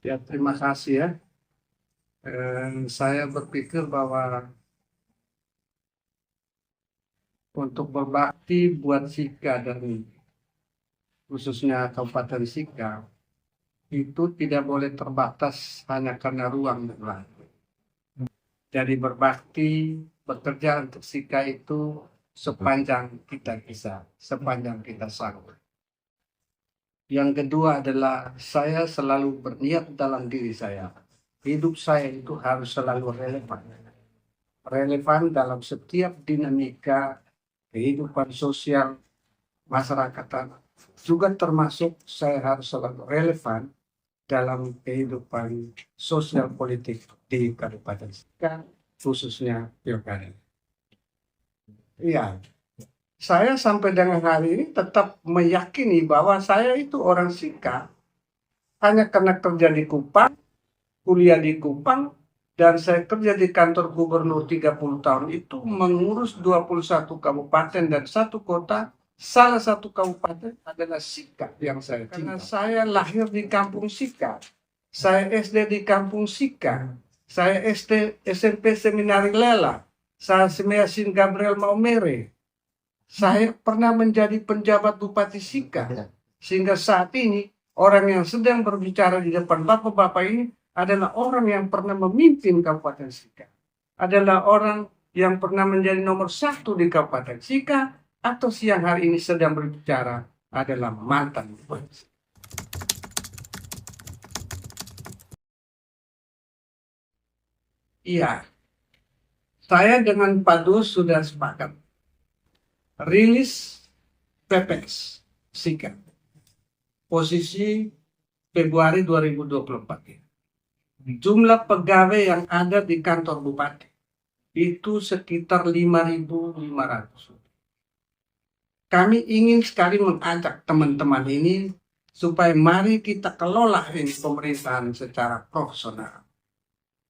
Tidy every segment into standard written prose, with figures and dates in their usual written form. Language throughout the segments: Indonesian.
Ya, terima kasih ya. Saya berpikir bahwa untuk berbakti buat Sika dan khususnya Kabupaten Sika itu tidak boleh terbatas hanya karena ruang dan waktu. Jadi berbakti, bekerja untuk Sika itu sepanjang kita bisa, sepanjang kita sanggup. Yang kedua adalah saya selalu berniat dalam diri saya. Hidup saya itu harus selalu relevan. Relevan dalam setiap dinamika kehidupan sosial masyarakat. Juga termasuk saya harus selalu relevan dalam kehidupan sosial politik di Kabupaten Sika, khususnya Pilkada. Iya, saya sampai dengan hari ini tetap meyakini bahwa saya itu orang Sika hanya karena kerja di Kupang, kuliah di Kupang, dan saya kerja di kantor gubernur 30 tahun itu mengurus 21 kabupaten dan satu kota. Salah satu kabupaten adalah Sika yang saya cinta. Karena saya lahir di kampung Sika. Saya SD di kampung Sika. Saya SD SMP Seminari Lela. Saya Semeasin Gabriel Maumere. Saya pernah menjadi penjabat Bupati Sika. Sehingga saat ini orang yang sedang berbicara di depan bapak-bapak ini adalah orang yang pernah memimpin Kabupaten Sika. Adalah orang yang pernah menjadi nomor 1 di Kabupaten Sika, atau siang hari ini sedang berbicara adalah mantan Bupati. Iya, saya dengan Pak Dus sudah sepakat rilis PPS Sika posisi Februari 2024. Jumlah pegawai yang ada di kantor bupati itu sekitar 5.500. Kami ingin sekali mengajak teman-teman ini supaya mari kita kelola ini pemerintahan secara profesional.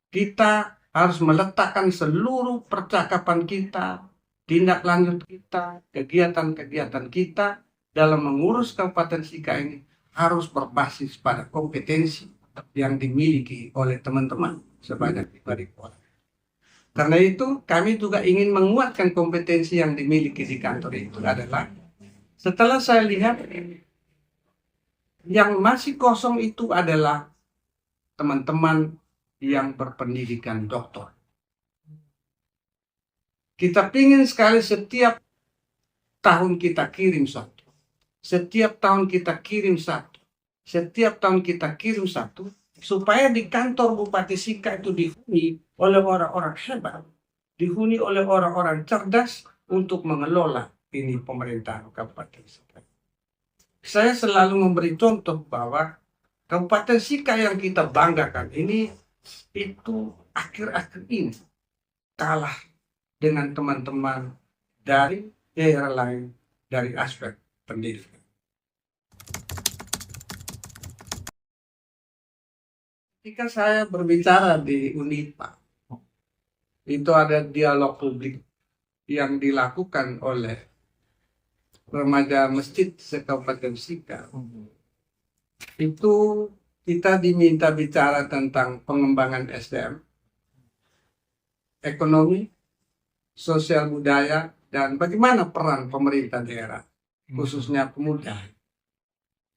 Kita harus meletakkan seluruh percakapan kita, tindak lanjut kita, kegiatan-kegiatan kita dalam mengurus Kabupaten Sika ini harus berbasis pada kompetensi yang dimiliki oleh teman-teman sebanyak 5.000 orang. Karena itu kami juga ingin menguatkan kompetensi yang dimiliki di kantor itu adalah setelah saya lihat yang masih kosong itu adalah teman-teman yang berpendidikan doktor. Kita ingin sekali setiap tahun kita kirim satu. Setiap tahun kita kirim satu. Setiap tahun kita kirim satu. Supaya di kantor Bupati Sika itu dihuni oleh orang-orang hebat. Dihuni oleh orang-orang cerdas untuk mengelola ini pemerintahan Kabupaten Sika. Saya selalu memberi contoh bahwa Kabupaten Sika yang kita banggakan ini itu akhir-akhir ini kalah dengan teman-teman dari daerah lain dari aspek pendidikan. Ketika saya berbicara di UNIPA, itu ada dialog publik yang dilakukan oleh remaja masjid se-Kabupaten Sika. Itu kita diminta bicara tentang pengembangan SDM, ekonomi, sosial budaya, dan bagaimana peran pemerintah daerah, khususnya pemuda.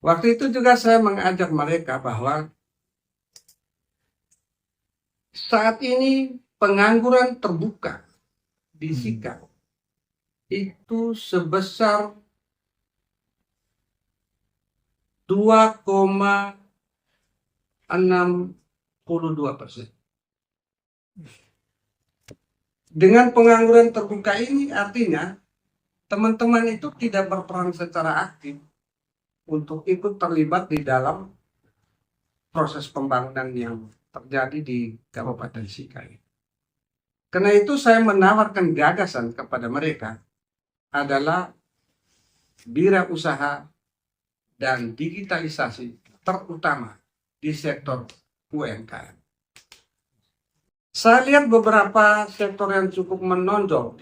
Waktu itu juga saya mengajak mereka bahwa saat ini pengangguran terbuka di Sika itu sebesar 2,62%. Dengan pengangguran terbuka ini artinya teman-teman itu tidak berperan secara aktif untuk ikut terlibat di dalam proses pembangunan yang terjadi di Kabupaten Sika. Karena itu saya menawarkan gagasan kepada mereka adalah wirausaha dan digitalisasi terutama di sektor UMKM. Saya lihat beberapa sektor yang cukup menonjol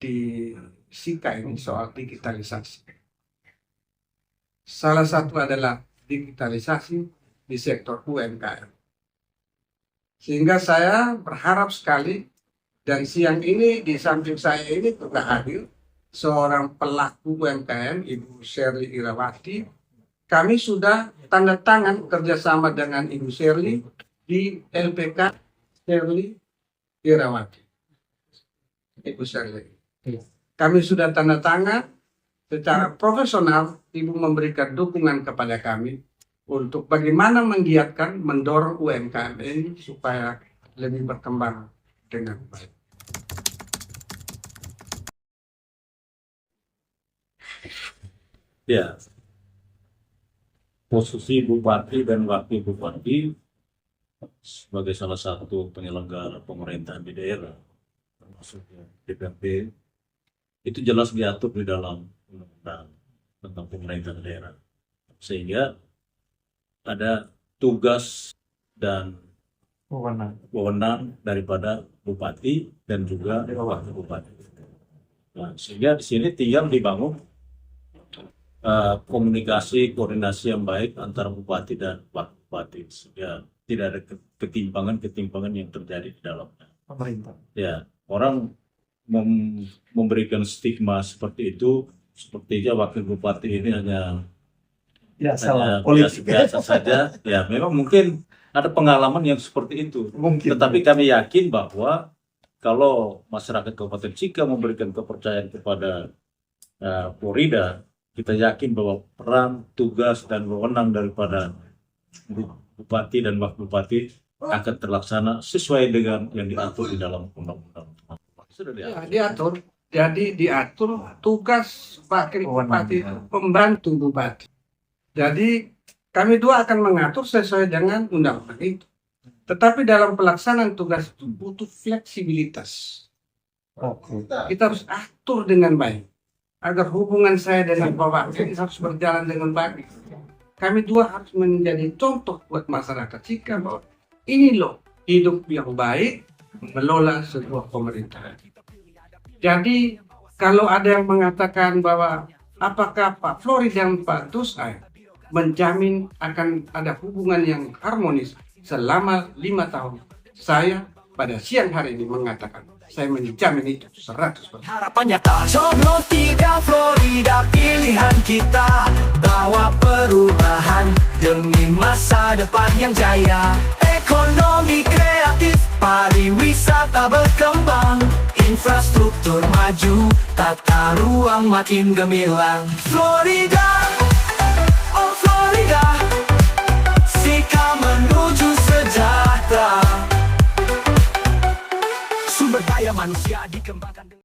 di Sika ini soal digitalisasi. Salah satu adalah digitalisasi di sektor UMKM. Sehingga saya berharap sekali, dan siang ini di samping saya ini juga hadir seorang pelaku UMKM, Ibu Sherly Irawati. Kami sudah tanda tangan kerjasama dengan Ibu Sherly di LPK Sherly Irawati. Ibu Sherly. Kami sudah tanda tangan secara profesional. Ibu memberikan dukungan kepada kami untuk bagaimana menggiatkan, mendorong UMKM ini supaya lebih berkembang dengan baik. Ya, posisi Bupati dan Wakil Bupati sebagai salah satu penyelenggara pemerintahan di daerah, termasuk DPRD, itu jelas diatur di dalam undang-undang tentang pemerintahan daerah. Sehingga ada tugas dan wewenang daripada Bupati dan juga Wakil Bupati. Nah, sehingga di sini tinggal dibangun komunikasi, koordinasi yang baik antara Bupati dan Wakil Bupati, sehingga tidak ada ketimpangan yang terjadi di dalamnya. Pemerintah. Ya, orang memberikan stigma seperti itu, sepertinya Wakil Bupati ini hanya biasa saja. Ya, memang mungkin ada pengalaman yang seperti itu. Mungkin. Tetapi kami yakin bahwa kalau masyarakat Kabupaten Sika memberikan kepercayaan kepada Florida, kita yakin bahwa peran, tugas, dan wewenang daripada Bupati dan Wakil Bupati akan terlaksana sesuai dengan yang diatur di dalam undang-undang. Sudah diatur. Jadi diatur tugas Wakil Bupati itu membantu Bupati. Jadi kami dua akan mengatur sesuai dengan undang-undang itu. Tetapi dalam pelaksanaan tugas itu butuh fleksibilitas. Kita harus atur dengan baik agar hubungan saya dengan Pak Wakil harus berjalan dengan baik. Kami dua harus menjadi contoh buat masyarakat Sika bahwa ini loh hidup yang baik mengelola sebuah pemerintahan. Jadi kalau ada yang mengatakan bahwa apakah Pak Florid dan Pak Tusai menjamin akan ada hubungan yang harmonis selama 5 tahun, saya pada siang hari ini mengatakan saya menjamin itu 100%. Harapan nyata, Coblos 3 Florida, pilihan kita. Bawa perubahan demi masa depan yang jaya. Ekonomi kreatif, pariwisata berkembang, infrastruktur maju, tata ruang makin gemilang. Florida, oh Florida, Sika menuju sejahtera. Sumber daya manusia dikembangkan.